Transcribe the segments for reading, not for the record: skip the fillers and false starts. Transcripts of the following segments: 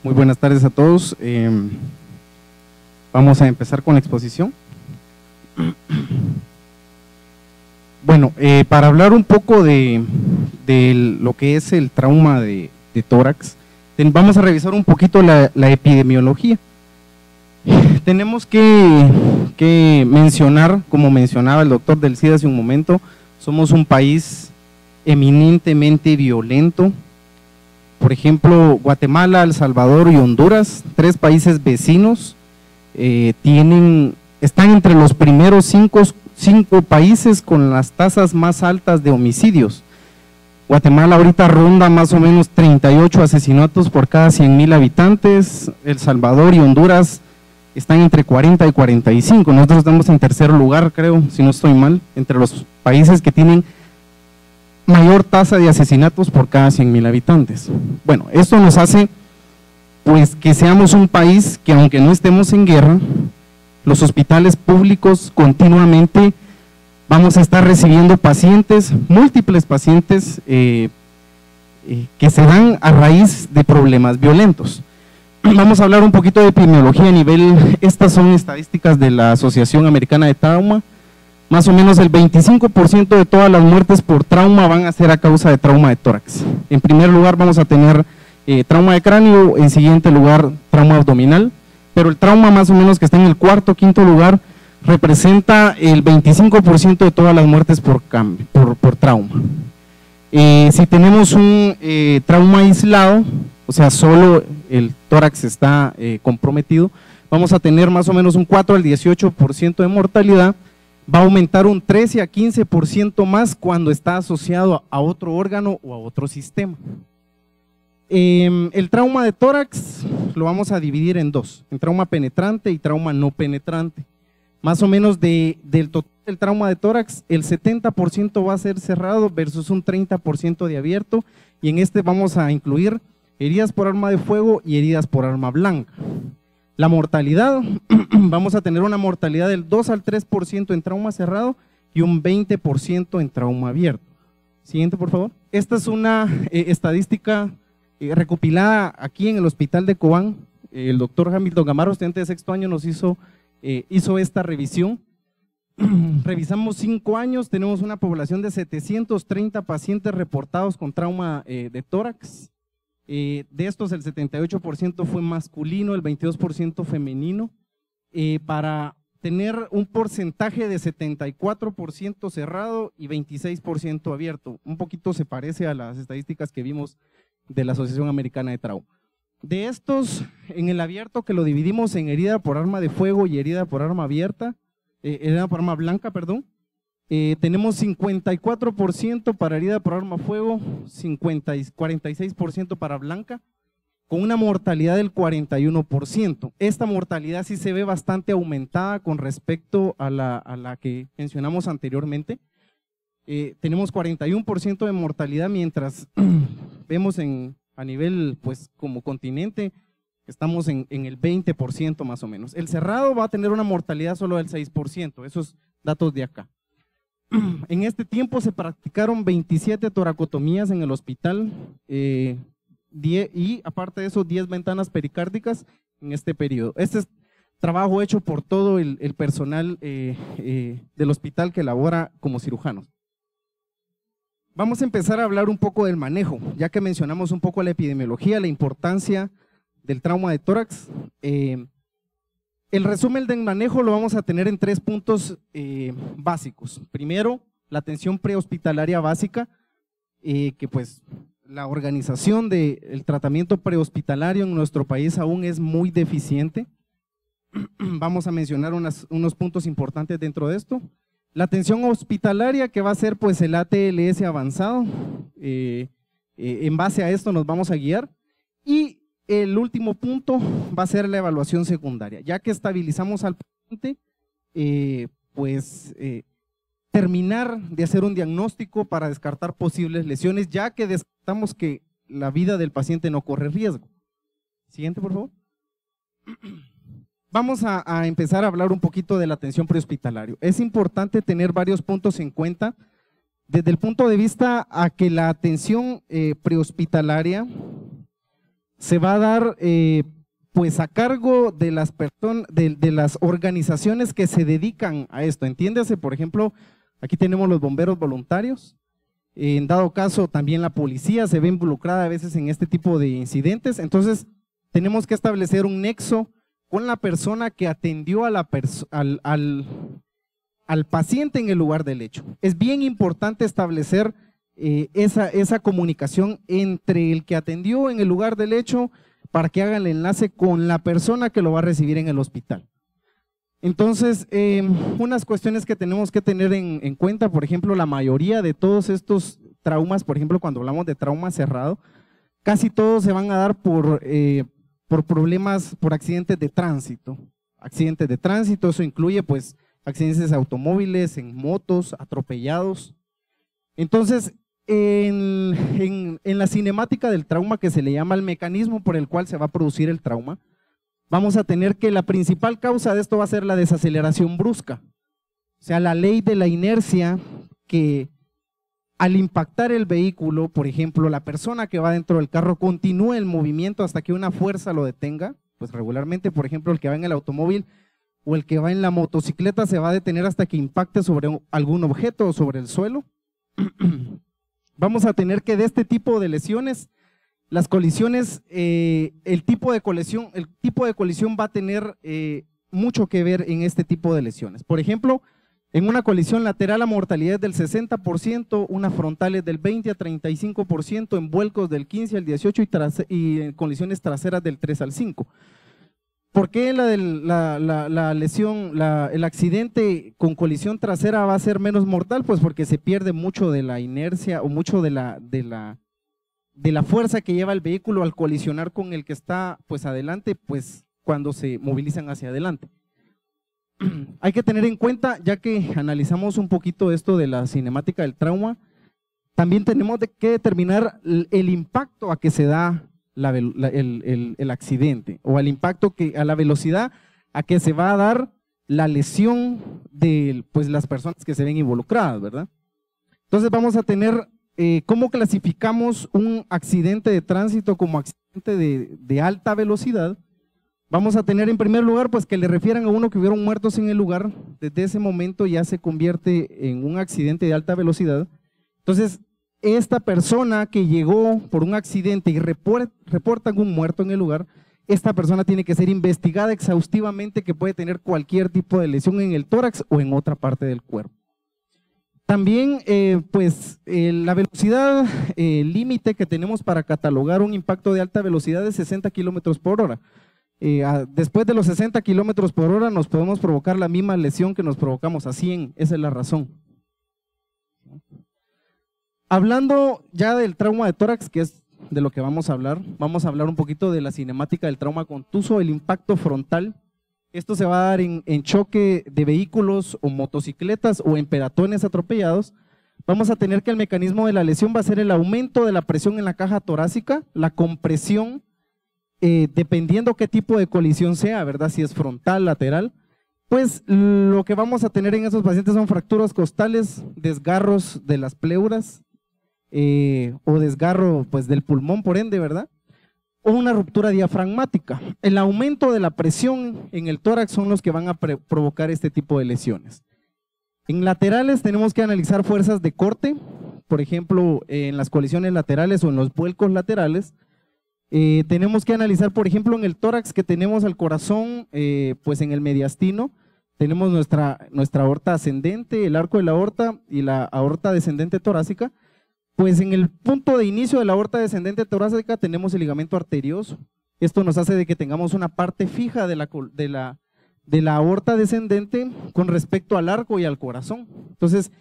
Muy buenas tardes a todos. Vamos a empezar con la exposición. Bueno, para hablar un poco de lo que es el trauma de tórax, vamos a revisar un poquito la epidemiología. Tenemos que mencionar, como mencionaba el doctor Del Cid hace un momento, somos un país eminentemente violento. Por ejemplo, Guatemala, El Salvador y Honduras, 3 países vecinos, están entre los primeros 5 países con las tasas más altas de homicidios. Guatemala ahorita ronda más o menos 38 asesinatos por cada 100,000 habitantes, El Salvador y Honduras están entre 40 y 45, nosotros estamos en tercer lugar, creo, si no estoy mal, entre los países que tienen mayor tasa de asesinatos por cada 100,000 habitantes. Bueno, esto nos hace pues que seamos un país que, aunque no estemos en guerra, los hospitales públicos continuamente vamos a estar recibiendo pacientes, múltiples pacientes que se dan a raíz de problemas violentos. Vamos a hablar un poquito de epidemiología a nivel, estas son estadísticas de la Asociación Americana de Trauma. Más o menos el 25% de todas las muertes por trauma van a ser a causa de trauma de tórax. En primer lugar vamos a tener trauma de cráneo, en siguiente lugar trauma abdominal, pero el trauma más o menos que está en el cuarto o quinto lugar representa el 25% de todas las muertes por trauma. Si tenemos un trauma aislado, o sea solo el tórax está comprometido, vamos a tener más o menos un 4 al 18% de mortalidad. Va a aumentar un 13 a 15% más cuando está asociado a otro órgano o a otro sistema. El trauma de tórax lo vamos a dividir en 2, en trauma penetrante y trauma no penetrante. Más o menos del total del trauma de tórax, el 70% va a ser cerrado versus un 30% de abierto, y en este vamos a incluir heridas por arma de fuego y heridas por arma blanca. La mortalidad, vamos a tener una mortalidad del 2 al 3% en trauma cerrado y un 20% en trauma abierto. Siguiente, por favor. Esta es una estadística recopilada aquí en el Hospital de Cobán. El doctor Hamilton Gamarro, estudiante de sexto año, nos hizo esta revisión. Revisamos 5 años, tenemos una población de 730 pacientes reportados con trauma de tórax. De estos el 78% fue masculino, el 22% femenino, para tener un porcentaje de 74% cerrado y 26% abierto. Un poquito se parece a las estadísticas que vimos de la Asociación Americana de Trauma. De estos, en el abierto, que lo dividimos en herida por arma de fuego y herida por arma abierta, herida por arma blanca, perdón, tenemos 54% para herida por arma fuego, 46% para blanca, con una mortalidad del 41%. Esta mortalidad sí se ve bastante aumentada con respecto a la que mencionamos anteriormente. Tenemos 41% de mortalidad, mientras vemos a nivel, pues, como continente, estamos en el 20% más o menos. El cerrado va a tener una mortalidad solo del 6%, esos datos de acá. En este tiempo se practicaron 27 toracotomías en el hospital y aparte de eso 10 ventanas pericárdicas en este periodo. Este es trabajo hecho por todo el personal del hospital que labora como cirujanos. Vamos a empezar a hablar un poco del manejo, ya que mencionamos un poco la epidemiología, la importancia del trauma de tórax. El resumen del manejo lo vamos a tener en 3 puntos básicos. Primero, la atención prehospitalaria básica, que pues la organización del tratamiento prehospitalario en nuestro país aún es muy deficiente. Vamos a mencionar unos puntos importantes dentro de esto. La atención hospitalaria, que va a ser pues el ATLS avanzado, en base a esto nos vamos a guiar. Y el último punto va a ser la evaluación secundaria, ya que estabilizamos al paciente, terminar de hacer un diagnóstico para descartar posibles lesiones, ya que descartamos que la vida del paciente no corre riesgo. Siguiente, por favor. Vamos a empezar a hablar un poquito de la atención prehospitalaria. Es importante tener varios puntos en cuenta, desde el punto de vista a que la atención prehospitalaria se va a dar pues a cargo de las personas, de las organizaciones que se dedican a esto. Entiéndase, por ejemplo, aquí tenemos los bomberos voluntarios. En dado caso, también la policía se ve involucrada a veces en este tipo de incidentes. Entonces, tenemos que establecer un nexo con la persona que atendió a al paciente en el lugar del hecho. Es bien importante establecer esa comunicación entre el que atendió en el lugar del hecho para que haga el enlace con la persona que lo va a recibir en el hospital. Entonces, unas cuestiones que tenemos que tener en cuenta, por ejemplo, la mayoría de todos estos traumas, por ejemplo, cuando hablamos de trauma cerrado, casi todos se van a dar por problemas, por accidentes de tránsito. Accidentes de tránsito, eso incluye pues accidentes de automóviles, en motos, atropellados. Entonces, en la cinemática del trauma, que se le llama el mecanismo por el cual se va a producir el trauma, vamos a tener que la principal causa de esto va a ser la desaceleración brusca. O sea, la ley de la inercia, que al impactar el vehículo, por ejemplo, la persona que va dentro del carro continúe el movimiento hasta que una fuerza lo detenga. Pues regularmente, por ejemplo, el que va en el automóvil o el que va en la motocicleta se va a detener hasta que impacte sobre algún objeto o sobre el suelo. Vamos a tener que de este tipo de lesiones, las colisiones, el tipo de colisión va a tener mucho que ver en este tipo de lesiones. Por ejemplo, en una colisión lateral la mortalidad es del 60%, una frontal es del 20 a 35%, en vuelcos del 15 al 18% y en colisiones traseras del 3 al 5%. ¿Por qué la lesión, el accidente con colisión trasera va a ser menos mortal? Pues porque se pierde mucho de la inercia o mucho de la fuerza que lleva el vehículo al colisionar con el que está pues adelante, pues cuando se movilizan hacia adelante. Hay que tener en cuenta, ya que analizamos un poquito esto de la cinemática del trauma, también tenemos que determinar el impacto a que se da el accidente, o al impacto a la velocidad a que se va a dar la lesión de pues, las personas que se ven involucradas, ¿verdad? Entonces vamos a tener cómo clasificamos un accidente de tránsito como accidente de alta velocidad. Vamos a tener en primer lugar pues que le refieran a uno que hubieron muertos en el lugar. Desde ese momento ya se convierte en un accidente de alta velocidad. Entonces, esta persona que llegó por un accidente y reportan un muerto en el lugar, esta persona tiene que ser investigada exhaustivamente, que puede tener cualquier tipo de lesión en el tórax o en otra parte del cuerpo. También la velocidad límite que tenemos para catalogar un impacto de alta velocidad es 60 kilómetros por hora. Después de los 60 kilómetros por hora nos podemos provocar la misma lesión que nos provocamos a 100, esa es la razón. Hablando ya del trauma de tórax, que es de lo que vamos a hablar un poquito de la cinemática del trauma contuso, el impacto frontal. Esto se va a dar en choque de vehículos o motocicletas o en peatones atropellados. Vamos a tener que el mecanismo de la lesión va a ser el aumento de la presión en la caja torácica, la compresión, dependiendo qué tipo de colisión sea, ¿verdad? Si es frontal, lateral. Pues lo que vamos a tener en esos pacientes son fracturas costales, desgarros de las pleuras, o desgarro pues del pulmón por ende, ¿verdad? O una ruptura diafragmática. El aumento de la presión en el tórax son los que van a provocar este tipo de lesiones. En laterales tenemos que analizar fuerzas de corte, por ejemplo, en las colisiones laterales o en los vuelcos laterales. Tenemos que analizar, por ejemplo, en el tórax que tenemos al corazón, pues en el mediastino, tenemos nuestra aorta ascendente, el arco de la aorta y la aorta descendente torácica. Pues en el punto de inicio de la aorta descendente torácica tenemos el ligamento arterioso. Esto nos hace de que tengamos una parte fija de la aorta descendente con respecto al arco y al corazón. Entonces,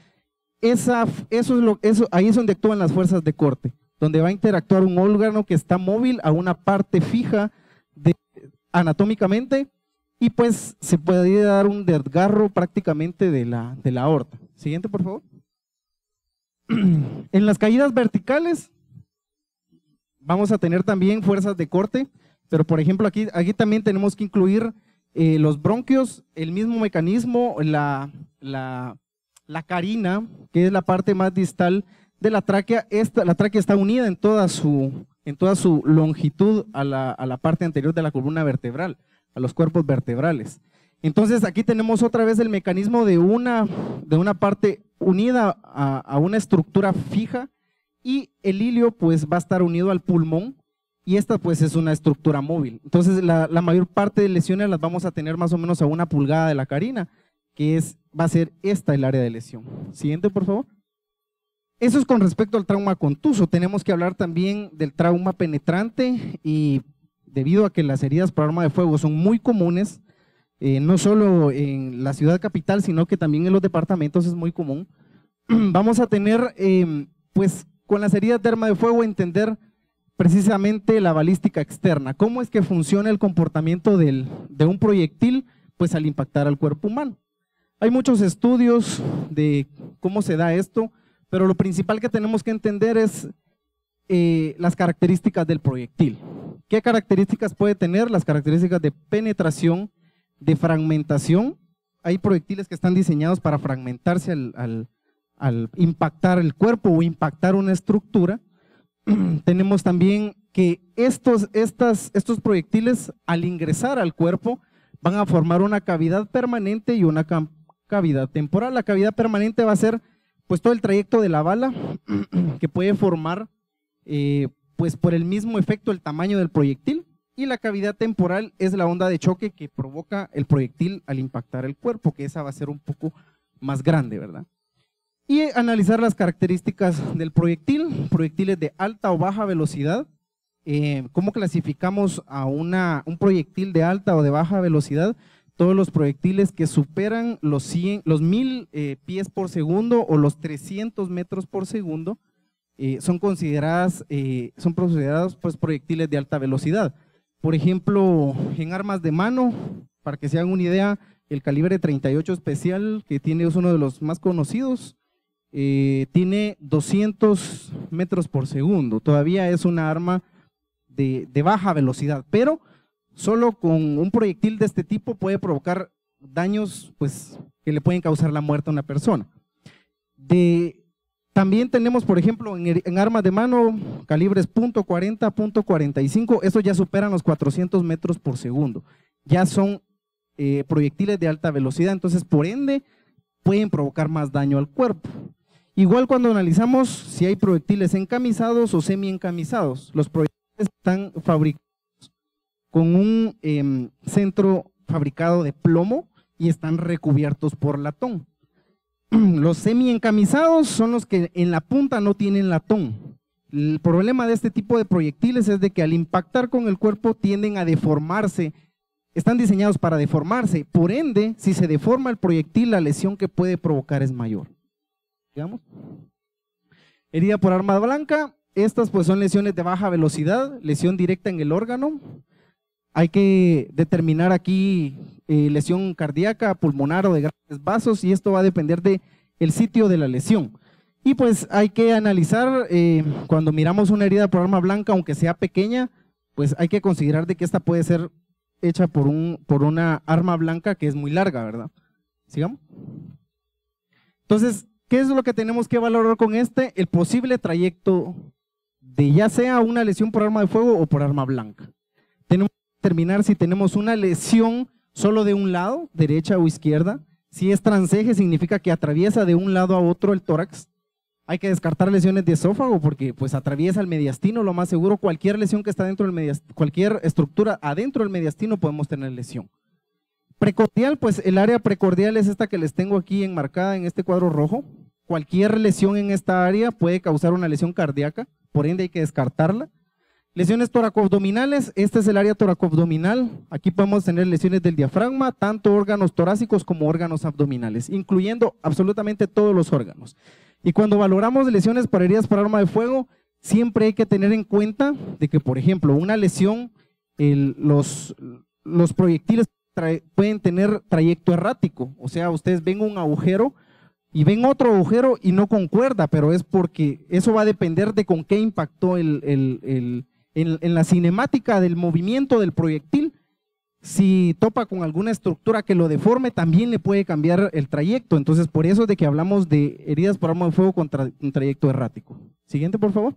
ahí es donde actúan las fuerzas de corte, donde va a interactuar un órgano que está móvil a una parte fija anatómicamente, y pues se puede dar un desgarro prácticamente de la aorta. Siguiente, por favor. En las caídas verticales vamos a tener también fuerzas de corte, pero por ejemplo aquí también tenemos que incluir los bronquios, el mismo mecanismo, la carina, que es la parte más distal de la tráquea. La tráquea está unida en toda su en toda su longitud a la parte anterior de la columna vertebral, a los cuerpos vertebrales. Entonces aquí tenemos otra vez el mecanismo de una parte unida a una estructura fija, y el ilio pues va a estar unido al pulmón, y esta pues es una estructura móvil. Entonces la mayor parte de lesiones las vamos a tener más o menos a 1 pulgada de la carina, que va a ser esta el área de lesión. Siguiente, por favor. Eso es con respecto al trauma contuso. Tenemos que hablar también del trauma penetrante, y debido a que las heridas por arma de fuego son muy comunes, no solo en la ciudad capital, sino que también en los departamentos es muy común, vamos a tener, pues con las heridas de arma de fuego, entender precisamente la balística externa. ¿Cómo es que funciona el comportamiento de un proyectil pues al impactar al cuerpo humano? Hay muchos estudios de cómo se da esto, pero lo principal que tenemos que entender es las características del proyectil. ¿Qué características puede tener? Las características de penetración, de fragmentación. Hay proyectiles que están diseñados para fragmentarse al impactar el cuerpo o impactar una estructura. Tenemos también que estos proyectiles, al ingresar al cuerpo, van a formar una cavidad permanente y una cavidad temporal. La cavidad permanente va a ser pues todo el trayecto de la bala, que puede formar pues por el mismo efecto el tamaño del proyectil, y la cavidad temporal es la onda de choque que provoca el proyectil al impactar el cuerpo, que esa va a ser un poco más grande, ¿verdad? Y analizar las características del proyectil, proyectiles de alta o baja velocidad. ¿Cómo clasificamos a un proyectil de alta o de baja velocidad? Todos los proyectiles que superan los 1000 pies por segundo o los 300 metros por segundo son considerados pues proyectiles de alta velocidad. Por ejemplo, en armas de mano, para que se hagan una idea, el calibre 38 especial, que es uno de los más conocidos, tiene 200 metros por segundo. Todavía es una arma de baja velocidad, pero solo con un proyectil de este tipo puede provocar daños pues, que le pueden causar la muerte a una persona. También tenemos, por ejemplo, en armas de mano, calibres .40, .45, estos ya superan los 400 metros por segundo. Ya son proyectiles de alta velocidad, entonces por ende pueden provocar más daño al cuerpo. Igual cuando analizamos si hay proyectiles encamisados o semi-encamisados, los proyectiles están fabricados con un centro fabricado de plomo y están recubiertos por latón. Los semi-encamisados son los que en la punta no tienen latón. El problema de este tipo de proyectiles es de que al impactar con el cuerpo tienden a deformarse, están diseñados para deformarse, por ende, si se deforma el proyectil, la lesión que puede provocar es mayor. Digamos. Herida por arma blanca, estas pues son lesiones de baja velocidad, lesión directa en el órgano. Hay que determinar aquí lesión cardíaca, pulmonar o de grandes vasos, y esto va a depender del sitio de la lesión. Y pues hay que analizar, cuando miramos una herida por arma blanca, aunque sea pequeña, pues hay que considerar de que esta puede ser hecha por una arma blanca que es muy larga, ¿verdad? ¿Sigamos? Entonces, ¿qué es lo que tenemos que valorar con el posible trayecto de ya sea una lesión por arma de fuego o por arma blanca? Tenemos que determinar si tenemos una lesión solo de un lado, derecha o izquierda. Si es transeje, significa que atraviesa de un lado a otro el tórax. Hay que descartar lesiones de esófago porque pues atraviesa el mediastino, lo más seguro. Cualquier lesión que está dentro del mediastino, cualquier estructura adentro del mediastino podemos tener lesión. Precordial, pues el área precordial es esta que les tengo aquí enmarcada en este cuadro rojo. Cualquier lesión en esta área puede causar una lesión cardíaca, por ende hay que descartarla. Lesiones toracoabdominales, este es el área toracoabdominal. Aquí podemos tener lesiones del diafragma, tanto órganos torácicos como órganos abdominales, incluyendo absolutamente todos los órganos. Y cuando valoramos lesiones por heridas por arma de fuego, siempre hay que tener en cuenta de que, por ejemplo, una lesión, los proyectiles pueden tener trayecto errático. O sea, ustedes ven un agujero y ven otro agujero y no concuerda, pero es porque eso va a depender de con qué impactó en la cinemática del movimiento del proyectil. Si topa con alguna estructura que lo deforme, también le puede cambiar el trayecto. Entonces, por eso es de que hablamos de heridas por arma de fuego con trayecto errático. Siguiente, por favor.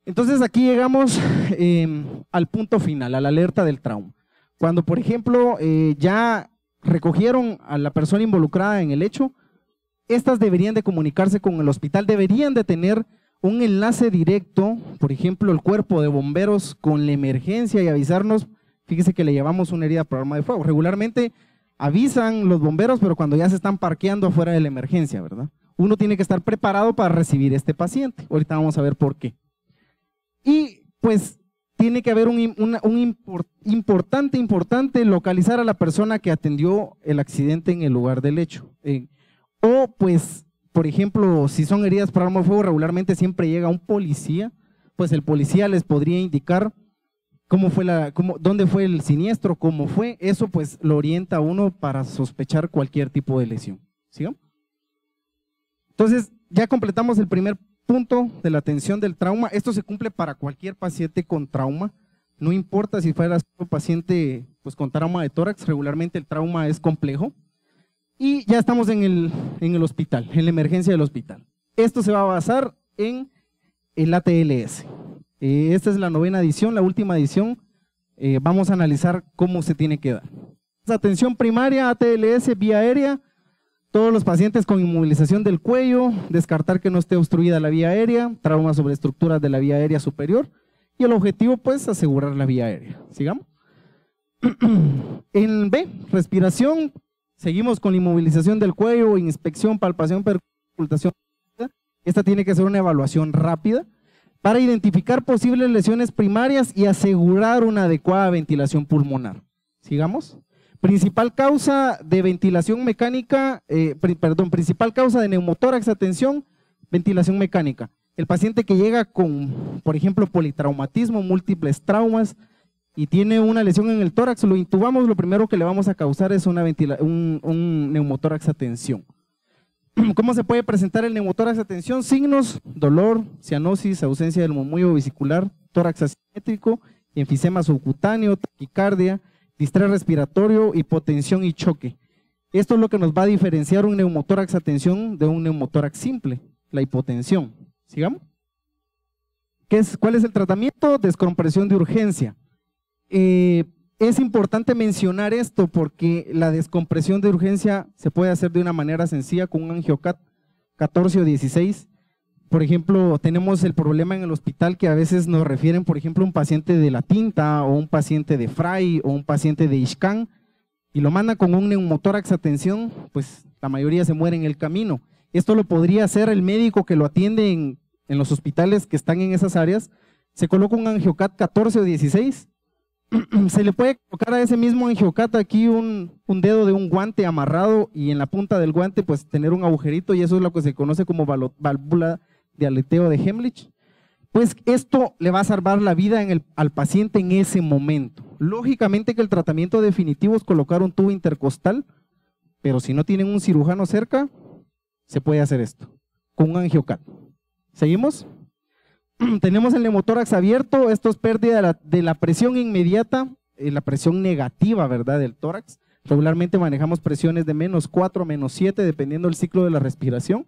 Entonces aquí llegamos al punto final, a la alerta del trauma. Cuando, por ejemplo, ya recogieron a la persona involucrada en el hecho, estas deberían de comunicarse con el hospital, deberían de tener un enlace directo, por ejemplo, el cuerpo de bomberos con la emergencia y avisarnos. Fíjese que le llevamos una herida por arma de fuego. Regularmente avisan los bomberos, pero cuando ya se están parqueando afuera de la emergencia, ¿verdad? Uno tiene que estar preparado para recibir este paciente. Ahorita vamos a ver por qué. Y pues tiene que haber importante localizar a la persona que atendió el accidente en el lugar del hecho. O pues, por ejemplo, si son heridas por arma de fuego, regularmente siempre llega un policía, pues el policía les podría indicar dónde fue el siniestro, cómo fue. Eso pues lo orienta a uno para sospechar cualquier tipo de lesión. ¿Sigamos? Entonces, ya completamos el primer punto de la atención del trauma. Esto se cumple para cualquier paciente con trauma, no importa si fuera un paciente pues, con trauma de tórax, regularmente el trauma es complejo. Y ya estamos en el hospital, en la emergencia del hospital. Esto se va a basar en el ATLS. Esta es la 9ª edición, la última edición. Vamos a analizar cómo se tiene que dar. Atención primaria, ATLS, vía aérea. Todos los pacientes con inmovilización del cuello, descartar que no esté obstruida la vía aérea, trauma sobre estructuras de la vía aérea superior, y el objetivo pues asegurar la vía aérea. Sigamos. En B, respiración, seguimos con la inmovilización del cuello, inspección, palpación, perscrutación. Esta tiene que ser una evaluación rápida para identificar posibles lesiones primarias y asegurar una adecuada ventilación pulmonar. Sigamos. Principal causa de ventilación mecánica, principal causa de neumotórax, atención, ventilación mecánica. El paciente que llega con, por ejemplo, politraumatismo, múltiples traumas y tiene una lesión en el tórax, lo intubamos, lo primero que le vamos a causar es un neumotórax, atención. ¿Cómo se puede presentar el neumotórax, atención? Signos: dolor, cianosis, ausencia del murmullo vesicular, tórax asimétrico, enfisema subcutáneo, taquicardia, distrés respiratorio, hipotensión y choque. Esto es lo que nos va a diferenciar un neumotórax, atención, de un neumotórax simple, la hipotensión. ¿Sigamos? ¿Cuál es el tratamiento? Descompresión de urgencia. Es importante mencionar esto porque la descompresión de urgencia se puede hacer de una manera sencilla con un angiocat 14 o 16. Por ejemplo, tenemos el problema en el hospital que a veces nos refieren, por ejemplo, un paciente de La Tinta o un paciente de Fray o un paciente de Ixcán y lo mandan con un neumotórax, atención, pues la mayoría se muere en el camino. Esto lo podría hacer el médico que lo atiende en los hospitales que están en esas áreas. Se coloca un angiocat 14 o 16. Se le puede colocar a ese mismo angiocat aquí un dedo de un guante amarrado y en la punta del guante pues tener un agujerito, y eso es lo que se conoce como válvula de aleteo de Heimlich. Pues esto le va a salvar la vida al paciente en ese momento. Lógicamente que el tratamiento definitivo es colocar un tubo intercostal, pero si no tienen un cirujano cerca, se puede hacer esto con un angiocat. ¿Seguimos? Tenemos el neumotórax abierto. Esto es pérdida de la presión inmediata, la presión negativa, ¿verdad?, del tórax. Regularmente manejamos presiones de -4 a -7 dependiendo del ciclo de la respiración.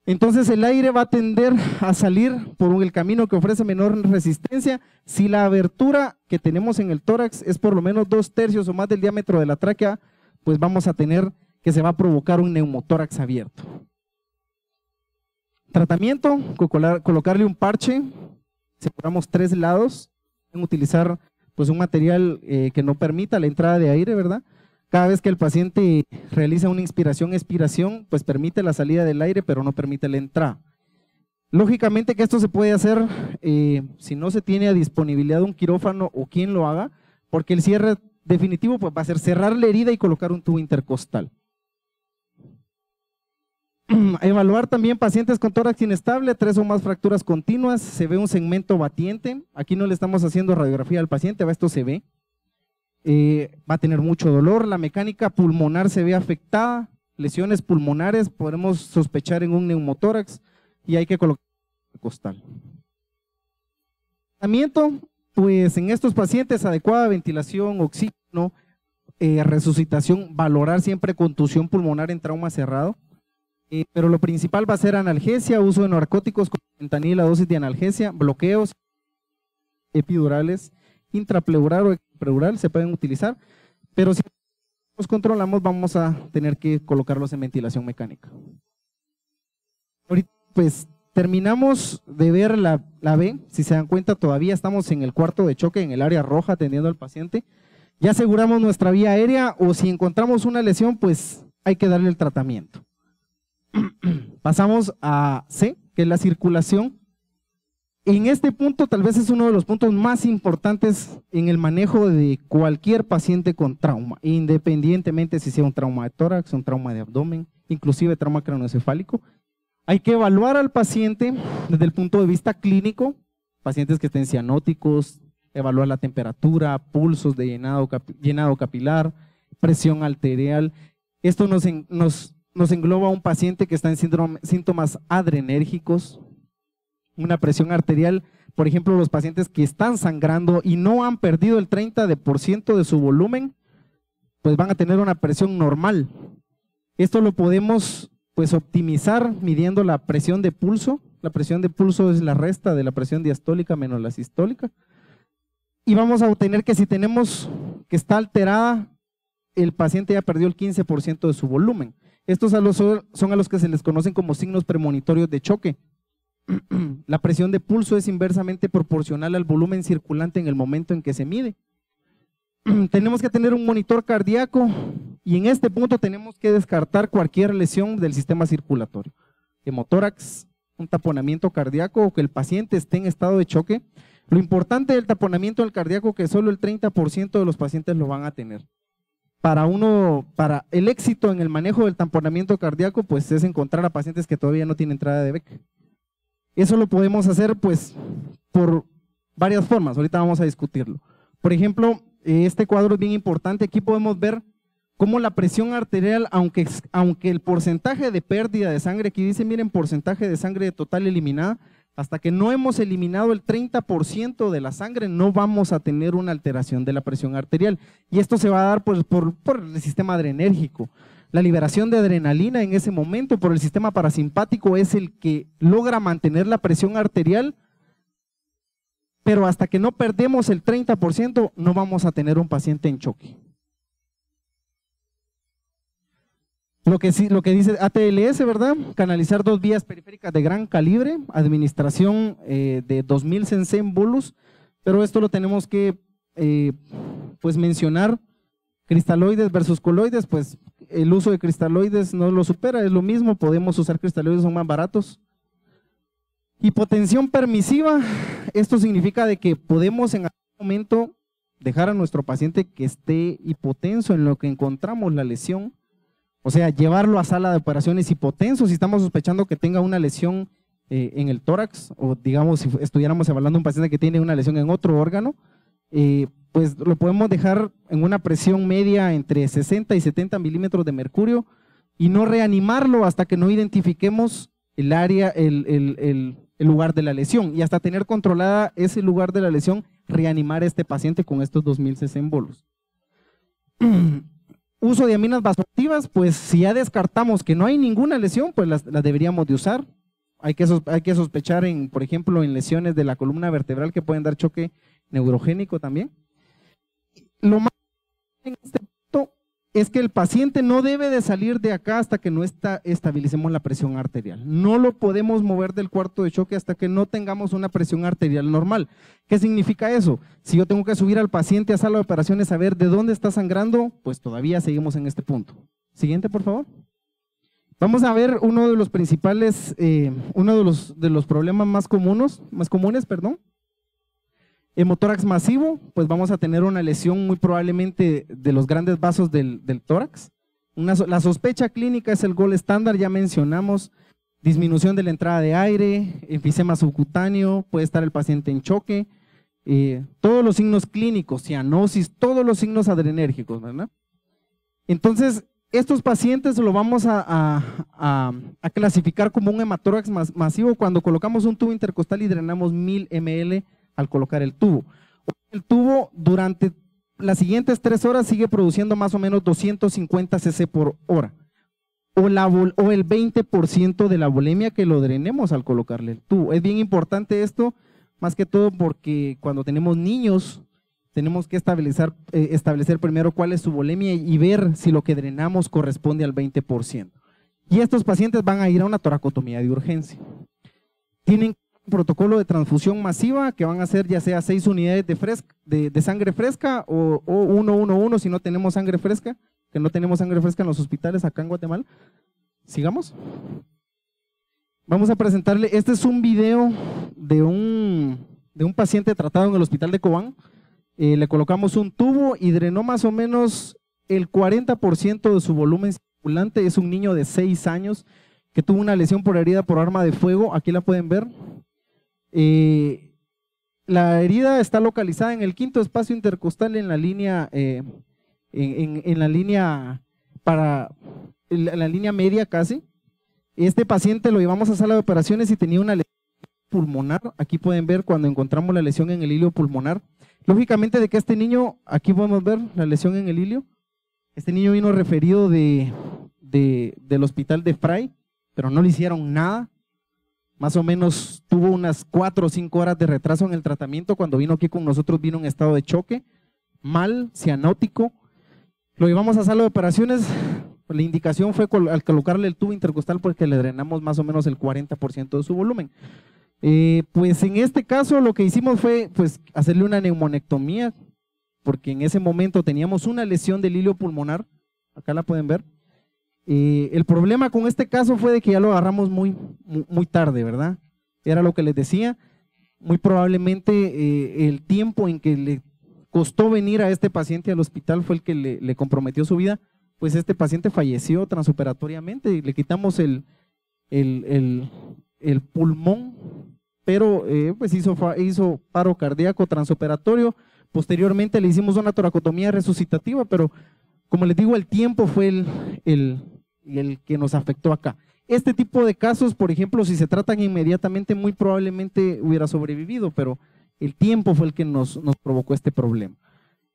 Entonces el aire va a tender a salir por el camino que ofrece menor resistencia. Si la abertura que tenemos en el tórax es por lo menos 2/3 o más del diámetro de la tráquea, pues vamos a tener que se va a provocar un neumotórax abierto. Tratamiento: colocarle un parche, separamos 3 lados, pueden utilizar pues un material que no permita la entrada de aire, ¿verdad? Cada vez que el paciente realiza una inspiración-expiración, pues permite la salida del aire, pero no permite la entrada. Lógicamente que esto se puede hacer si no se tiene a disponibilidad un quirófano o quien lo haga, porque el cierre definitivo pues va a ser cerrar la herida y colocar un tubo intercostal. Evaluar también pacientes con tórax inestable, 3 o más fracturas continuas, se ve un segmento batiente. Aquí no le estamos haciendo radiografía al paciente, esto se ve. Va a tener mucho dolor, la mecánica pulmonar se ve afectada, lesiones pulmonares, podemos sospechar en un neumotórax y hay que colocar el costal. Tratamiento: pues en estos pacientes adecuada ventilación, oxígeno, resucitación, valorar siempre contusión pulmonar en trauma cerrado, pero lo principal va a ser analgesia, uso de narcóticos como fentanil, la dosis de analgesia, bloqueos epidurales, intrapleural o extrapleural se pueden utilizar, pero si los controlamos vamos a tener que colocarlos en ventilación mecánica. Ahorita pues terminamos de ver la B, si se dan cuenta todavía estamos en el cuarto de choque, en el área roja atendiendo al paciente. Ya aseguramos nuestra vía aérea o si encontramos una lesión pues hay que darle el tratamiento. Pasamos a C, que es la circulación. En este punto tal vez es uno de los puntos más importantes en el manejo de cualquier paciente con trauma, independientemente si sea un trauma de tórax, un trauma de abdomen, inclusive trauma craneoencefálico. Hay que evaluar al paciente desde el punto de vista clínico, pacientes que estén cianóticos, evaluar la temperatura, pulsos de llenado capilar, presión arterial. Esto nos engloba a un paciente que está en síntomas adrenérgicos, una presión arterial, por ejemplo, los pacientes que están sangrando y no han perdido el 30% de su volumen, pues van a tener una presión normal. Esto lo podemos pues optimizar midiendo la presión de pulso. La presión de pulso es la resta de la presión diastólica menos la sistólica. Y vamos a obtener que si tenemos que está alterada, el paciente ya perdió el 15% de su volumen. Estos son a los que se les conocen como signos premonitorios de choque. La presión de pulso es inversamente proporcional al volumen circulante en el momento en que se mide. Tenemos que tener un monitor cardíaco y en este punto tenemos que descartar cualquier lesión del sistema circulatorio. Hemotórax, un taponamiento cardíaco o que el paciente esté en estado de choque. Lo importante del taponamiento del cardíaco es que solo el 30% de los pacientes lo van a tener. Para el éxito en el manejo del taponamiento cardíaco, pues es encontrar a pacientes que todavía no tienen entrada de Beck. Eso lo podemos hacer pues por varias formas, ahorita vamos a discutirlo. Por ejemplo, este cuadro es bien importante, aquí podemos ver cómo la presión arterial, aunque el porcentaje de pérdida de sangre, aquí dice, miren, porcentaje de sangre total eliminada, hasta que no hemos eliminado el 30% de la sangre, no vamos a tener una alteración de la presión arterial. Y esto se va a dar pues, por el sistema adrenérgico. La liberación de adrenalina en ese momento por el sistema parasimpático es el que logra mantener la presión arterial, pero hasta que no perdemos el 30% no vamos a tener un paciente en choque. Lo que dice ATLS, ¿verdad? Canalizar 2 vías periféricas de gran calibre, administración de 2000 cc en bolus, pero esto lo tenemos que pues mencionar. Cristaloides versus coloides, pues el uso de cristaloides no lo supera, es lo mismo, podemos usar cristaloides, son más baratos. Hipotensión permisiva, esto significa de que podemos en algún momento dejar a nuestro paciente que esté hipotenso en lo que encontramos la lesión, o sea, llevarlo a sala de operaciones hipotenso si estamos sospechando que tenga una lesión en el tórax, o digamos si estuviéramos evaluando a un paciente que tiene una lesión en otro órgano, pues lo podemos dejar en una presión media entre 60 y 70 milímetros de mercurio y no reanimarlo hasta que no identifiquemos el área, el lugar de la lesión, y hasta tener controlada ese lugar de la lesión, reanimar a este paciente con estos 2000 cc en bolos. Uso de aminas vasoactivas, pues si ya descartamos que no hay ninguna lesión, pues las deberíamos de usar. Hay que sospechar, por ejemplo, en lesiones de la columna vertebral que pueden dar choque neurogénico también. Lo más en este punto es que el paciente no debe de salir de acá hasta que no estabilicemos la presión arterial. No lo podemos mover del cuarto de choque hasta que no tengamos una presión arterial normal. ¿Qué significa eso? Si yo tengo que subir al paciente a sala de operaciones a ver de dónde está sangrando, pues todavía seguimos en este punto. Siguiente, por favor. Vamos a ver uno de los principales, uno de los problemas más comunes, Hemotórax masivo, pues vamos a tener una lesión muy probablemente de los grandes vasos del tórax. La sospecha clínica es el gold estándar, ya mencionamos, disminución de la entrada de aire, enfisema subcutáneo, puede estar el paciente en choque, todos los signos clínicos, cianosis, todos los signos adrenérgicos, ¿verdad? Entonces, estos pacientes lo vamos a clasificar como un hematórax masivo cuando colocamos un tubo intercostal y drenamos 1000 ml al colocar el tubo. El tubo durante las siguientes 3 horas sigue produciendo más o menos 250 cc por hora. o el 20% de la volemia que lo drenemos al colocarle el tubo. Es bien importante esto, más que todo porque cuando tenemos niños, tenemos que establecer primero cuál es su volemia y ver si lo que drenamos corresponde al 20%. Y estos pacientes van a ir a una toracotomía de urgencia. Tienen un protocolo de transfusión masiva que van a ser ya sea 6 unidades de sangre fresca o 1-1-1 si no tenemos sangre fresca, que no tenemos sangre fresca en los hospitales acá en Guatemala. Sigamos. Vamos a presentarle, este es un video de un paciente tratado en el hospital de Cobán. Le colocamos un tubo y drenó más o menos el 40% de su volumen circulante. Es un niño de 6 años que tuvo una lesión por herida por arma de fuego. Aquí la pueden ver. La herida está localizada en el quinto espacio intercostal en la línea en la línea media casi. Este paciente lo llevamos a sala de operaciones y tenía una lesión pulmonar. Aquí pueden ver cuando encontramos la lesión en el hilio pulmonar. Lógicamente de que este niño, aquí podemos ver la lesión en el hilio. Este niño vino referido del hospital de Fray, pero no le hicieron nada. Más o menos tuvo unas 4 o 5 horas de retraso en el tratamiento. Cuando vino aquí con nosotros vino en estado de choque, mal, cianótico. Lo llevamos a sala de operaciones. La indicación fue al colocarle el tubo intercostal porque le drenamos más o menos el 40% de su volumen. Pues en este caso lo que hicimos fue pues hacerle una neumonectomía, porque en ese momento teníamos una lesión del hilio pulmonar. Acá la pueden ver. El problema con este caso fue de que ya lo agarramos muy tarde, ¿verdad? Era lo que les decía. Muy probablemente el tiempo en que le costó venir a este paciente al hospital fue el que le comprometió su vida. Pues este paciente falleció transoperatoriamente y le quitamos el pulmón, pero pues hizo paro cardíaco transoperatorio. Posteriormente le hicimos una toracotomía resucitativa, pero como les digo, el tiempo fue el que nos afectó acá. Este tipo de casos, por ejemplo, si se tratan inmediatamente, muy probablemente hubiera sobrevivido, pero el tiempo fue el que nos provocó este problema.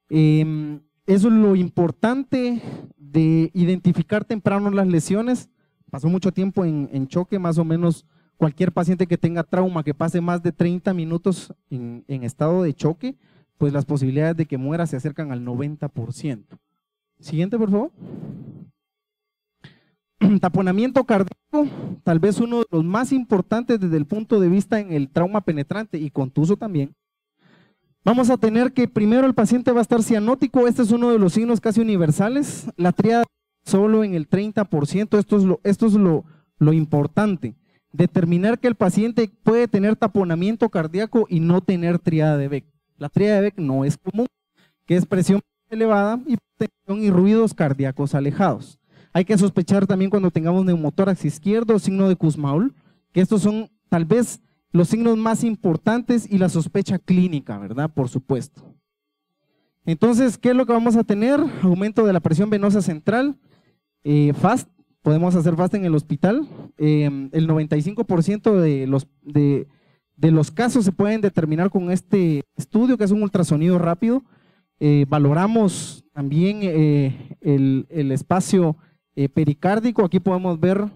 Eso es lo importante de identificar temprano las lesiones. Pasó mucho tiempo en choque, más o menos cualquier paciente que tenga trauma, que pase más de 30 minutos en estado de choque, pues las posibilidades de que muera se acercan al 90%. Siguiente, por favor. Taponamiento cardíaco, tal vez uno de los más importantes desde el punto de vista en el trauma penetrante y contuso también. Vamos a tener que primero el paciente va a estar cianótico. Este es uno de los signos casi universales. La tríada solo en el 30%. Esto es lo importante. Determinar que el paciente puede tener taponamiento cardíaco y no tener tríada de Beck. La tríada de Beck no es común, que es presión elevada, hipotensión y ruidos cardíacos alejados. Hay que sospechar también cuando tengamos neumotórax izquierdo, signo de Kussmaul, que estos son tal vez los signos más importantes y la sospecha clínica, ¿verdad? Por supuesto. Entonces, ¿qué es lo que vamos a tener? Aumento de la presión venosa central, FAST, podemos hacer FAST en el hospital. El 95% de los casos se pueden determinar con este estudio, que es un ultrasonido rápido. Valoramos también el espacio pericárdico. Aquí podemos ver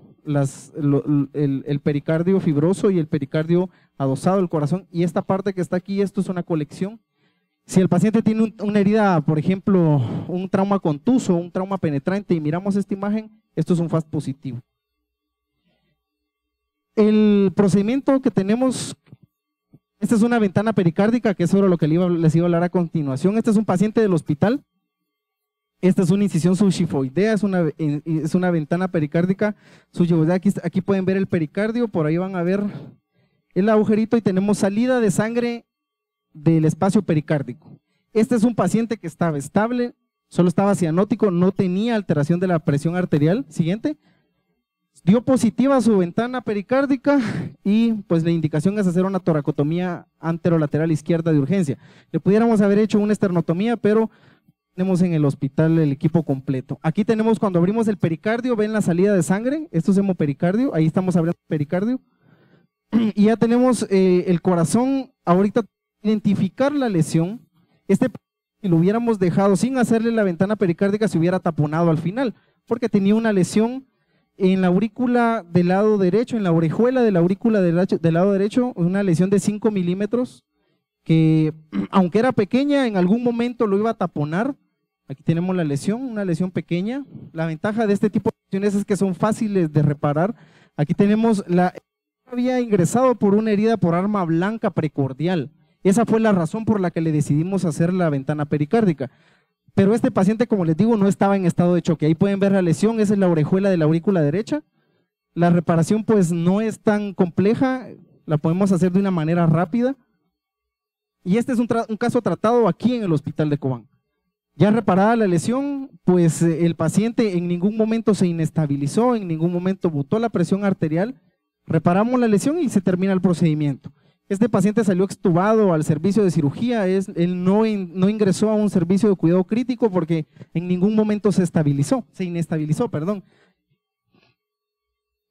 el pericardio fibroso y el pericardio adosado del corazón, y esta parte que está aquí, esto es una colección. Si el paciente tiene una herida, por ejemplo, un trauma contuso, un trauma penetrante, y miramos esta imagen, esto es un FAST positivo. El procedimiento que tenemos, esta es una ventana pericárdica, que es sobre lo que les iba a hablar a continuación. Este es un paciente del hospital. Esta es una incisión subxifoidea, es una ventana pericárdica subxifoidea. Aquí pueden ver el pericardio, por ahí van a ver el agujerito y tenemos salida de sangre del espacio pericárdico. Este es un paciente que estaba estable, solo estaba cianótico, no tenía alteración de la presión arterial. Siguiente. Dio positiva a su ventana pericárdica y pues la indicación es hacer una toracotomía anterolateral izquierda de urgencia. Le pudiéramos haber hecho una esternotomía, pero tenemos en el hospital el equipo completo. Aquí tenemos cuando abrimos el pericardio, ven la salida de sangre, esto es hemopericardio, ahí estamos abriendo el pericardio. Y ya tenemos el corazón, ahorita identificar la lesión. Si lo hubiéramos dejado sin hacerle la ventana pericárdica, se hubiera taponado al final, porque tenía una lesión en la aurícula del lado derecho, en la orejuela de la aurícula del lado derecho, una lesión de 5 milímetros que, aunque era pequeña, en algún momento lo iba a taponar. Aquí tenemos la lesión, una lesión pequeña. La ventaja de este tipo de lesiones es que son fáciles de reparar. Aquí tenemos había ingresado por una herida por arma blanca precordial. Esa fue la razón por la que le decidimos hacer la ventana pericárdica. Pero este paciente, como les digo, no estaba en estado de choque. Ahí pueden ver la lesión, esa es la orejuela de la aurícula derecha. La reparación pues no es tan compleja, la podemos hacer de una manera rápida. Y este es un caso tratado aquí en el hospital de Cobán. Ya reparada la lesión, pues el paciente en ningún momento se inestabilizó, en ningún momento botó la presión arterial. Reparamos la lesión y se termina el procedimiento. Este paciente salió extubado al servicio de cirugía, él no ingresó a un servicio de cuidado crítico porque en ningún momento se inestabilizó.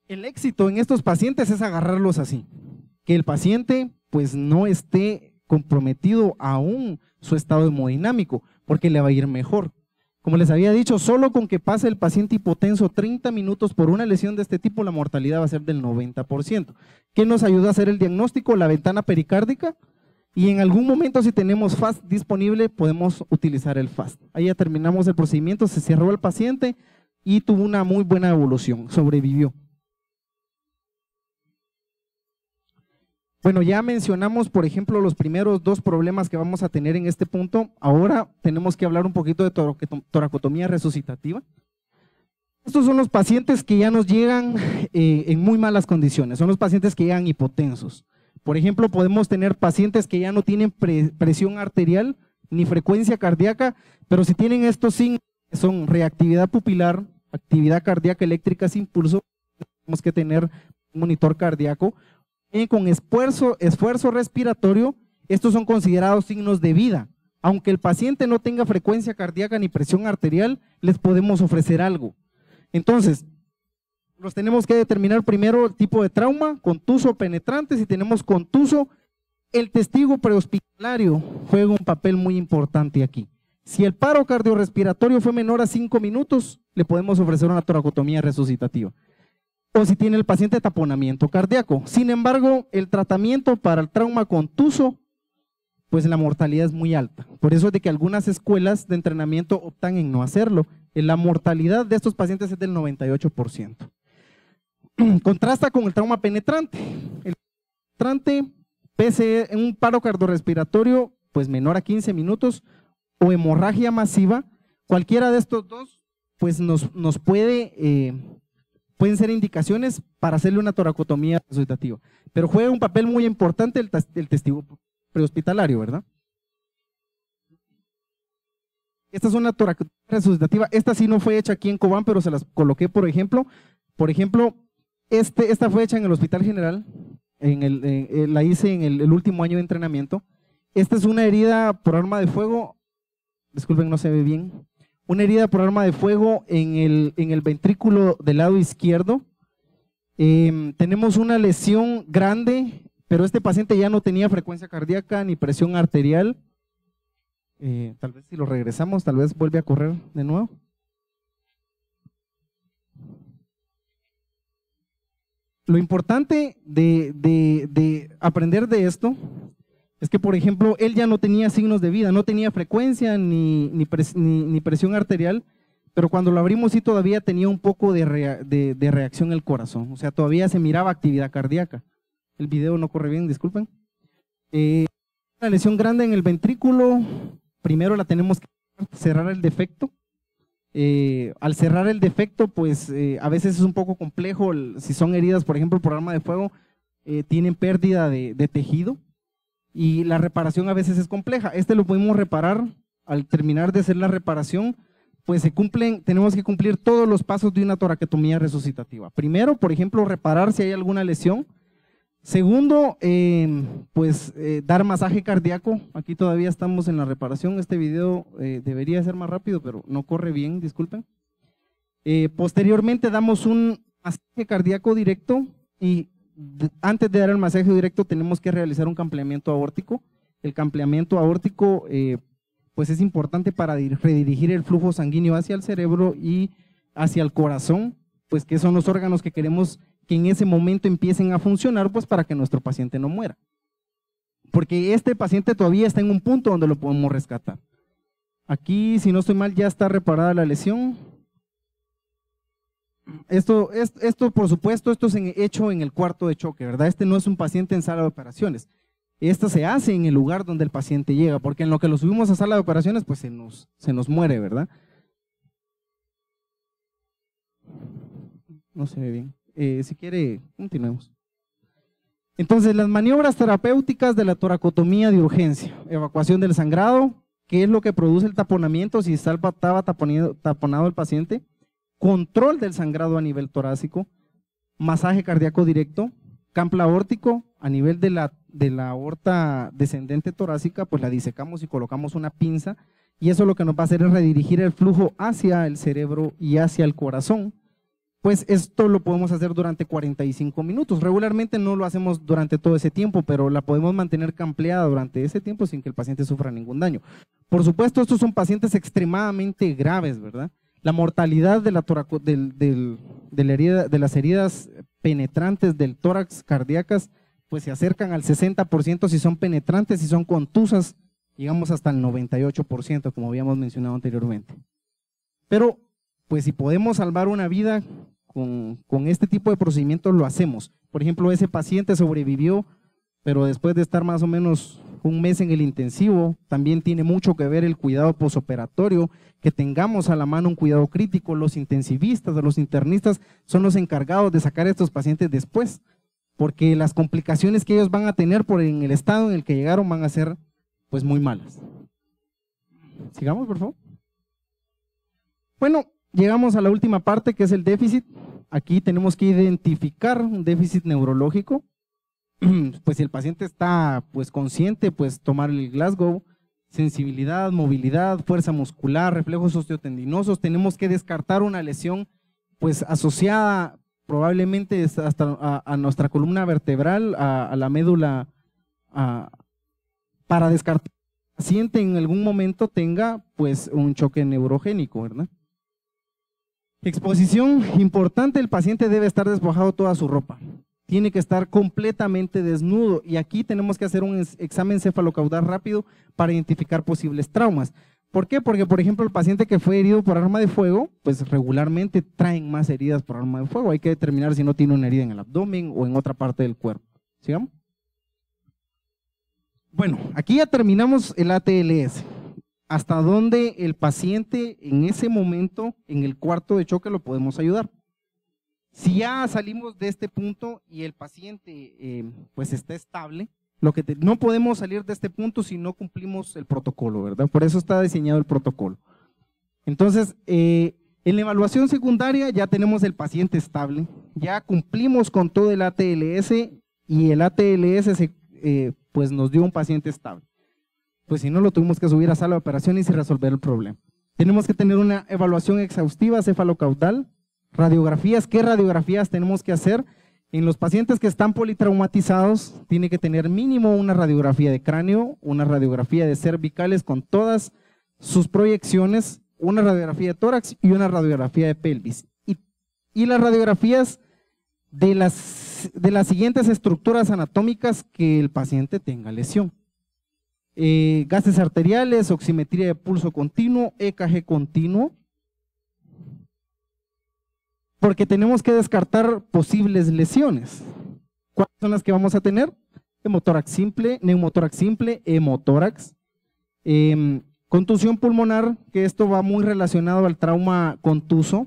El éxito en estos pacientes es agarrarlos así, que el paciente pues no esté comprometido aún su estado hemodinámico, porque le va a ir mejor. Como les había dicho, solo con que pase el paciente hipotenso 30 minutos por una lesión de este tipo, la mortalidad va a ser del 90%. ¿Qué nos ayuda a hacer el diagnóstico? La ventana pericárdica, y en algún momento si tenemos FAST disponible, podemos utilizar el FAST. Ahí ya terminamos el procedimiento, se cerró el paciente y tuvo una muy buena evolución, sobrevivió. Bueno, ya mencionamos, por ejemplo, los primeros dos problemas que vamos a tener en este punto. Ahora tenemos que hablar un poquito de toracotomía resucitativa. Estos son los pacientes que ya nos llegan en muy malas condiciones, son los pacientes que llegan hipotensos. Por ejemplo, podemos tener pacientes que ya no tienen presión arterial ni frecuencia cardíaca, pero si tienen estos signos, que son reactividad pupilar, actividad cardíaca eléctrica sin pulso, tenemos que tener un monitor cardíaco. Con esfuerzo respiratorio, estos son considerados signos de vida. Aunque el paciente no tenga frecuencia cardíaca ni presión arterial, les podemos ofrecer algo. Entonces, los tenemos que determinar primero el tipo de trauma, contuso penetrante. Si tenemos contuso, el testigo prehospitalario juega un papel muy importante aquí. Si el paro cardiorrespiratorio fue menor a 5 minutos, le podemos ofrecer una toracotomía resucitativa. O si tiene el paciente taponamiento cardíaco. Sin embargo, el tratamiento para el trauma contuso, pues la mortalidad es muy alta. Por eso es de que algunas escuelas de entrenamiento optan en no hacerlo. La mortalidad de estos pacientes es del 98%. Contrasta con el trauma penetrante. El penetrante, pese en un paro cardiorrespiratorio, pues menor a 15 minutos, o hemorragia masiva, cualquiera de estos dos, pues nos pueden ser indicaciones para hacerle una toracotomía resucitativa. Pero juega un papel muy importante el testigo prehospitalario, ¿verdad? Esta es una toracotomía resucitativa. Esta sí no fue hecha aquí en Cobán, pero se las coloqué, por ejemplo. Por ejemplo, esta fue hecha en el Hospital General, la hice en el último año de entrenamiento. Esta es una herida por arma de fuego, disculpen, no se ve bien. Una herida por arma de fuego en el ventrículo del lado izquierdo. Tenemos una lesión grande, pero este paciente ya no tenía frecuencia cardíaca ni presión arterial. Tal vez si lo regresamos, tal vez vuelve a correr de nuevo. Lo importante de aprender de esto es que, por ejemplo, él ya no tenía signos de vida, no tenía frecuencia ni presión arterial, pero cuando lo abrimos sí todavía tenía un poco de reacción el corazón, o sea, todavía se miraba actividad cardíaca. El video no corre bien, disculpen. Una lesión grande en el ventrículo, primero la tenemos que cerrar el defecto. Al cerrar el defecto, pues a veces es un poco complejo, si son heridas, por ejemplo, por arma de fuego, tienen pérdida de tejido. Y la reparación a veces es compleja. Lo podemos reparar. Al terminar de hacer la reparación, pues tenemos que cumplir todos los pasos de una toracotomía resucitativa. Primero, por ejemplo, reparar si hay alguna lesión. Segundo, dar masaje cardíaco. Aquí todavía estamos en la reparación. Este video debería ser más rápido, pero no corre bien, disculpen. Posteriormente damos un masaje cardíaco directo y antes de dar el masaje directo tenemos que realizar un campleamiento aórtico. El campleamiento aórtico pues es importante para redirigir el flujo sanguíneo hacia el cerebro y hacia el corazón. pues qué son los órganos que queremos que en ese momento empiecen a funcionar, pues para que nuestro paciente no muera. Porque este paciente todavía está en un punto donde lo podemos rescatar. Aquí, si no estoy mal, ya está reparada la lesión. Esto por supuesto, esto es hecho en el cuarto de choque, ¿verdad? Este no es un paciente en sala de operaciones. Esto se hace en el lugar donde el paciente llega, porque en lo que lo subimos a sala de operaciones, pues se nos muere, ¿verdad? No se ve bien. Si quiere, continuemos. Entonces, las maniobras terapéuticas de la toracotomía de urgencia, evacuación del sangrado, ¿qué es lo que produce el taponamiento si estaba taponado el paciente? Control del sangrado a nivel torácico, masaje cardíaco directo, campla aórtico a nivel de la aorta descendente torácica, pues la disecamos y colocamos una pinza, y eso lo que nos va a hacer es redirigir el flujo hacia el cerebro y hacia el corazón. Pues esto lo podemos hacer durante 45 minutos. Regularmente no lo hacemos durante todo ese tiempo, pero la podemos mantener campleada durante ese tiempo sin que el paciente sufra ningún daño. Por supuesto, estos son pacientes extremadamente graves, ¿verdad? La mortalidad de las heridas penetrantes del tórax cardíacas, pues se acercan al 60% si son penetrantes, si son contusas, llegamos hasta el 98%, como habíamos mencionado anteriormente. Pero, pues si podemos salvar una vida con este tipo de procedimientos, lo hacemos. Por ejemplo, ese paciente sobrevivió, pero después de estar más o menos un mes en el intensivo, también tiene mucho que ver el cuidado posoperatorio, que tengamos a la mano un cuidado crítico. Los intensivistas o los internistas son los encargados de sacar a estos pacientes después, porque las complicaciones que ellos van a tener en el estado en el que llegaron van a ser pues muy malas. Sigamos, por favor. Bueno, llegamos a la última parte, que es el déficit. Aquí tenemos que identificar un déficit neurológico. Pues si el paciente está pues consciente, pues tomar el Glasgow, sensibilidad, movilidad, fuerza muscular, reflejos osteotendinosos. Tenemos que descartar una lesión pues asociada probablemente hasta a nuestra columna vertebral, a la médula, para descartar que el paciente en algún momento tenga pues un choque neurogénico, ¿verdad? Exposición importante: el paciente debe estar despojado toda su ropa. Tiene que estar completamente desnudo, y aquí tenemos que hacer un examen cefalocaudal rápido para identificar posibles traumas. ¿Por qué? Porque, por ejemplo, el paciente que fue herido por arma de fuego, pues regularmente traen más heridas por arma de fuego. Hay que determinar si no tiene una herida en el abdomen o en otra parte del cuerpo. ¿Sigamos? Bueno, aquí ya terminamos el ATLS. Hasta donde el paciente en ese momento, en el cuarto de choque, lo podemos ayudar. Si ya salimos de este punto y el paciente pues está estable, no podemos salir de este punto si no cumplimos el protocolo, ¿verdad? Por eso está diseñado el protocolo. Entonces, en la evaluación secundaria ya tenemos el paciente estable, ya cumplimos con todo el ATLS, y el ATLS pues nos dio un paciente estable. Pues si no, lo tuvimos que subir a sala de operaciones y resolver el problema. Tenemos que tener una evaluación exhaustiva cefalocaudal. Radiografías, ¿qué radiografías tenemos que hacer? En los pacientes que están politraumatizados, tiene que tener mínimo una radiografía de cráneo, una radiografía de cervicales con todas sus proyecciones, una radiografía de tórax y una radiografía de pelvis. Y las radiografías de las siguientes estructuras anatómicas que el paciente tenga lesión. Gases arteriales, oximetría de pulso continuo, EKG continuo, porque tenemos que descartar posibles lesiones. ¿Cuáles son las que vamos a tener? Hemotórax simple, neumotórax simple, hemotórax, contusión pulmonar, que esto va muy relacionado al trauma contuso,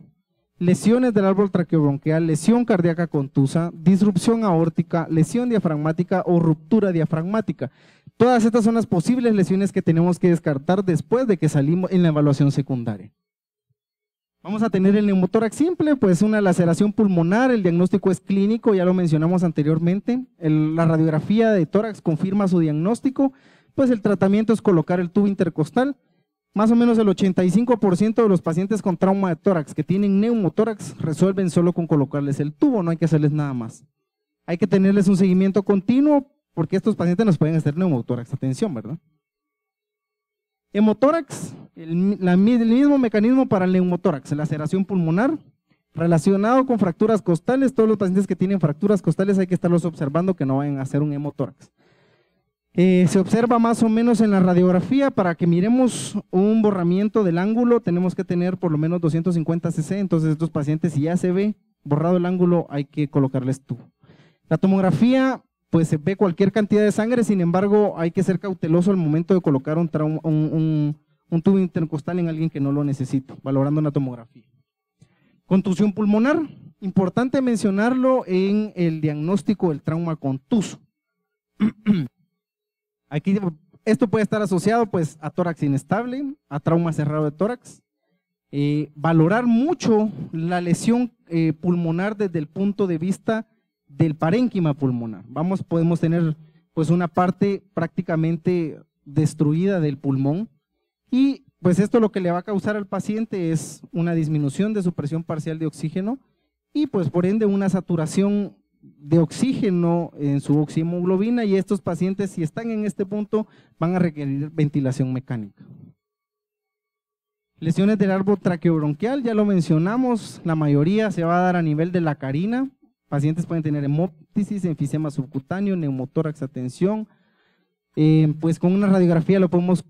lesiones del árbol traqueobronquial, lesión cardíaca contusa, disrupción aórtica, lesión diafragmática o ruptura diafragmática. Todas estas son las posibles lesiones que tenemos que descartar después de que salimos en la evaluación secundaria. Vamos a tener el neumotórax simple, pues una laceración pulmonar. El diagnóstico es clínico, ya lo mencionamos anteriormente. La radiografía de tórax confirma su diagnóstico, pues el tratamiento es colocar el tubo intercostal. Más o menos el 85% de los pacientes con trauma de tórax que tienen neumotórax resuelven solo con colocarles el tubo, no hay que hacerles nada más. Hay que tenerles un seguimiento continuo, porque estos pacientes nos pueden hacer neumotórax. Atención, ¿verdad? Hemotórax, el mismo mecanismo para el neumotórax, laceración pulmonar, Relacionado con fracturas costales, todos los pacientes que tienen fracturas costales hay que estarlos observando que no vayan a hacer un hemotórax. Se observa más o menos en la radiografía, para que miremos un borramiento del ángulo tenemos que tener por lo menos 250 cc, entonces estos pacientes si ya se ve borrado el ángulo hay que colocarles tubo. La tomografía pues se ve cualquier cantidad de sangre, sin embargo hay que ser cauteloso al momento de colocar un tubo intercostal en alguien que no lo necesita, valorando una tomografía. Contusión pulmonar, importante mencionarlo en el diagnóstico del trauma contuso. Aquí, esto puede estar asociado pues a tórax inestable, a trauma cerrado de tórax. Valorar mucho la lesión pulmonar desde el punto de vista del parénquima pulmonar. Podemos tener pues una parte prácticamente destruida del pulmón, y pues esto lo que le va a causar al paciente es una disminución de su presión parcial de oxígeno y pues por ende una saturación de oxígeno en su oxihemoglobina, y estos pacientes si están en este punto van a requerir ventilación mecánica. Lesiones del árbol traqueobronquial, ya lo mencionamos, la mayoría se va a dar a nivel de la carina. Pacientes pueden tener hemóptisis, enfisema subcutáneo, neumotórax a tensión. Pues con una radiografía lo podemos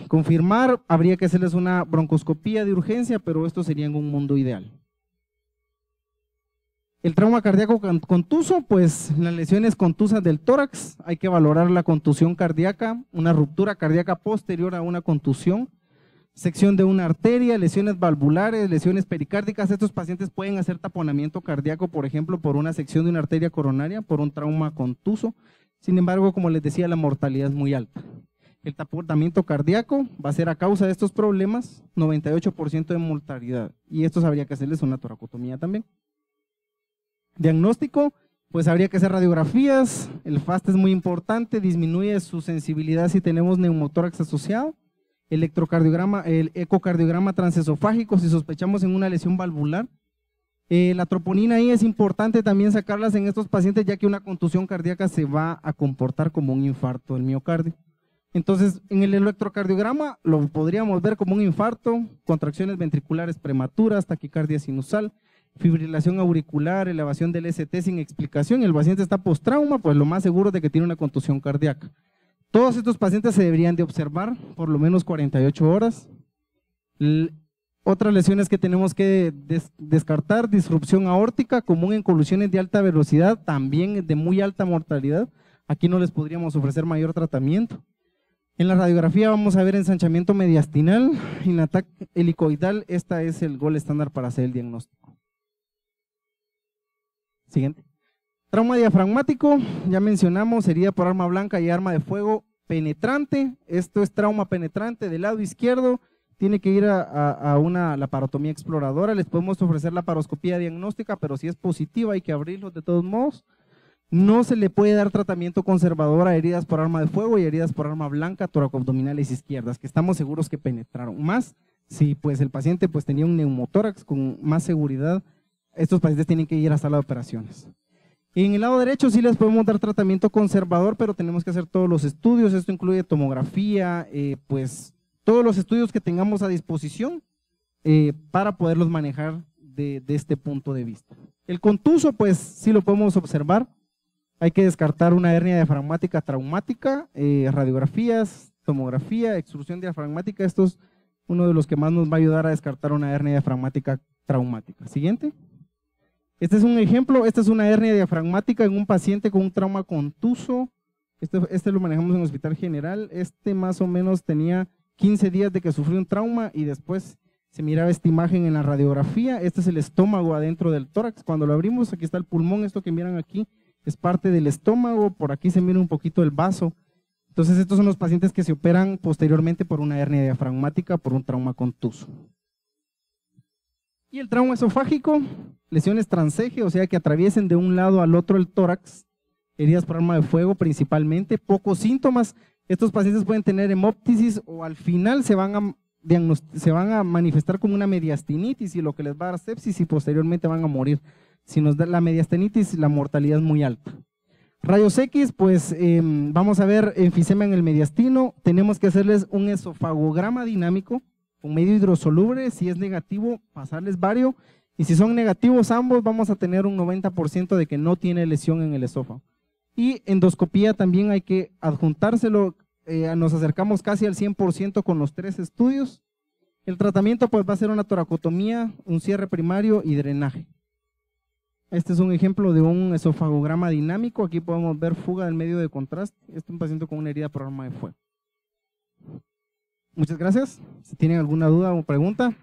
confirmar, habría que hacerles una broncoscopía de urgencia, pero esto sería en un mundo ideal. El trauma cardíaco contuso, pues las lesiones contusas del tórax, hay que valorar la contusión cardíaca, una ruptura cardíaca posterior a una contusión, sección de una arteria, lesiones valvulares, lesiones pericárdicas. Estos pacientes pueden hacer taponamiento cardíaco, por ejemplo, por una sección de una arteria coronaria, por un trauma contuso. Sin embargo, como les decía, la mortalidad es muy alta. El taponamiento cardíaco va a ser a causa de estos problemas, 98% de mortalidad, y estos habría que hacerles una toracotomía también. Diagnóstico, pues habría que hacer radiografías, el FAST es muy importante, disminuye su sensibilidad si tenemos neumotórax asociado, electrocardiograma, el ecocardiograma transesofágico si sospechamos en una lesión valvular. La troponina ahí es importante también sacarlas en estos pacientes, ya que una contusión cardíaca se va a comportar como un infarto del miocardio. Entonces, en el electrocardiograma lo podríamos ver como un infarto, contracciones ventriculares prematuras, taquicardia sinusal, fibrilación auricular, elevación del ST sin explicación. El paciente está post-trauma, pues lo más seguro es de que tiene una contusión cardíaca. Todos estos pacientes se deberían de observar por lo menos 48 horas. Otras lesiones que tenemos que descartar, disrupción aórtica común en colusiones de alta velocidad, también de muy alta mortalidad. Aquí no les podríamos ofrecer mayor tratamiento. En la radiografía vamos a ver ensanchamiento mediastinal, en ataque helicoidal, esta es el gol estándar para hacer el diagnóstico. Siguiente. Trauma diafragmático, ya mencionamos, herida por arma blanca y arma de fuego penetrante. Esto es trauma penetrante del lado izquierdo. Tiene que ir a una laparotomía exploradora. Les podemos ofrecer la laparoscopía diagnóstica, pero si es positiva hay que abrirlos de todos modos. No se le puede dar tratamiento conservador a heridas por arma de fuego y heridas por arma blanca toracoabdominales izquierdas, que estamos seguros que penetraron. Más si pues el paciente pues tenía un neumotórax con más seguridad, estos pacientes tienen que ir a sala de operaciones. En el lado derecho sí les podemos dar tratamiento conservador, pero tenemos que hacer todos los estudios. Esto incluye tomografía, pues todos los estudios que tengamos a disposición para poderlos manejar de este punto de vista. El contuso, pues sí lo podemos observar. Hay que descartar una hernia diafragmática traumática, radiografías, tomografía, extrusión diafragmática. Esto es uno de los que más nos va a ayudar a descartar una hernia diafragmática traumática. Siguiente. Este es un ejemplo, esta es una hernia diafragmática en un paciente con un trauma contuso. Este lo manejamos en el Hospital General. Este más o menos tenía 15 días de que sufrió un trauma y después se miraba esta imagen en la radiografía. Este es el estómago adentro del tórax. Cuando lo abrimos, aquí está el pulmón, esto que miran aquí es parte del estómago, por aquí se mira un poquito el vaso. Entonces estos son los pacientes que se operan posteriormente por una hernia diafragmática, por un trauma contuso. Y el trauma esofágico, lesiones transeje, o sea que atraviesen de un lado al otro el tórax, heridas por arma de fuego principalmente, pocos síntomas. Estos pacientes pueden tener hemóptisis o al final se van a manifestar como una mediastinitis y lo que les va a dar sepsis y posteriormente van a morir. Si nos da la mediastinitis, la mortalidad es muy alta. Rayos X, pues vamos a ver enfisema en el mediastino, tenemos que hacerles un esofagograma dinámico con medio hidrosoluble, si es negativo, pasarles bario Y si son negativos ambos, vamos a tener un 90% de que no tiene lesión en el esófago. Y endoscopía también hay que adjuntárselo, nos acercamos casi al 100% con los 3 estudios. El tratamiento pues va a ser una toracotomía, un cierre primario y drenaje. Este es un ejemplo de un esofagograma dinámico. Aquí podemos ver fuga del medio de contraste. Este es un paciente con una herida por arma de fuego. Muchas gracias. Si tienen alguna duda o pregunta.